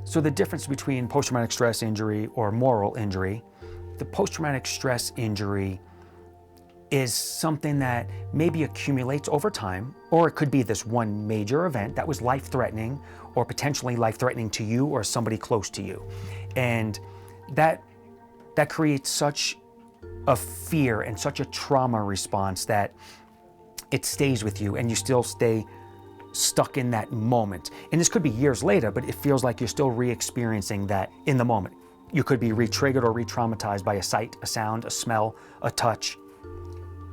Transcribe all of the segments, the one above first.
So the difference between post-traumatic stress injury or moral injury, the post-traumatic stress injury is something that maybe accumulates over time, or it could be this one major event that was life-threatening or potentially life-threatening to you or somebody close to you. And that creates such a fear and such a trauma response that it stays with you and you still stay stuck in that moment. And this could be years later, but it feels like you're still re-experiencing that in the moment. You could be re-triggered or re-traumatized by a sight, a sound, a smell, a touch.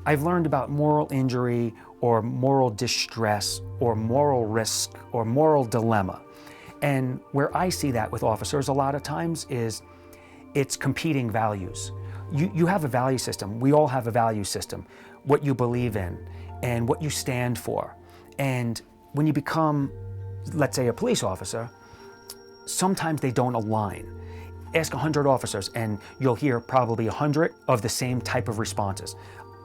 I've learned about moral injury or moral distress or moral risk or moral dilemma. And where I see that with officers a lot of times is it's competing values. You have a value system. We all have a value system, what you believe in and what you stand for. And when you become, let's say, a police officer, sometimes they don't align. Ask 100 officers and you'll hear probably 100 of the same type of responses.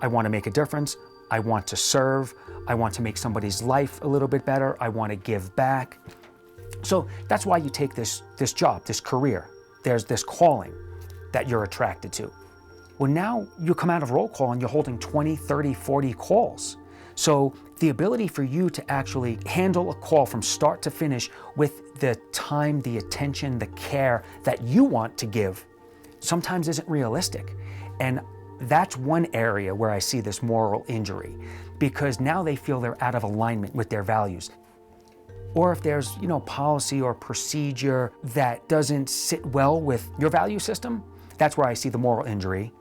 I want to make a difference. I want to serve. I want to make somebody's life a little bit better. I want to give back. So that's why you take this job, this career. There's this calling that you're attracted to. Well, now you come out of roll call and you're holding 20, 30, 40 calls. So the ability for you to actually handle a call from start to finish with the time, the attention, the care that you want to give sometimes isn't realistic. And that's one area where I see this moral injury, because now they feel they're out of alignment with their values. Or if there's, policy or procedure that doesn't sit well with your value system, that's where I see the moral injury.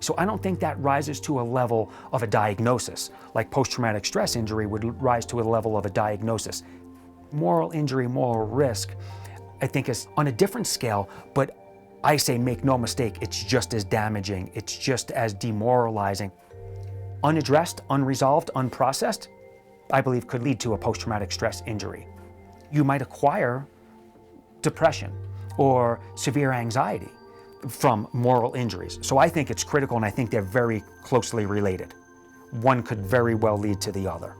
So I don't think that rises to a level of a diagnosis, like post-traumatic stress injury would rise to a level of a diagnosis. Moral injury, moral risk, I think is on a different scale, but I say make no mistake, it's just as damaging, it's just as demoralizing. Unaddressed, unresolved, unprocessed, I believe could lead to a post-traumatic stress injury. You might acquire depression or severe anxiety from moral injuries. So I think it's critical, and I think they're very closely related. One could very well lead to the other.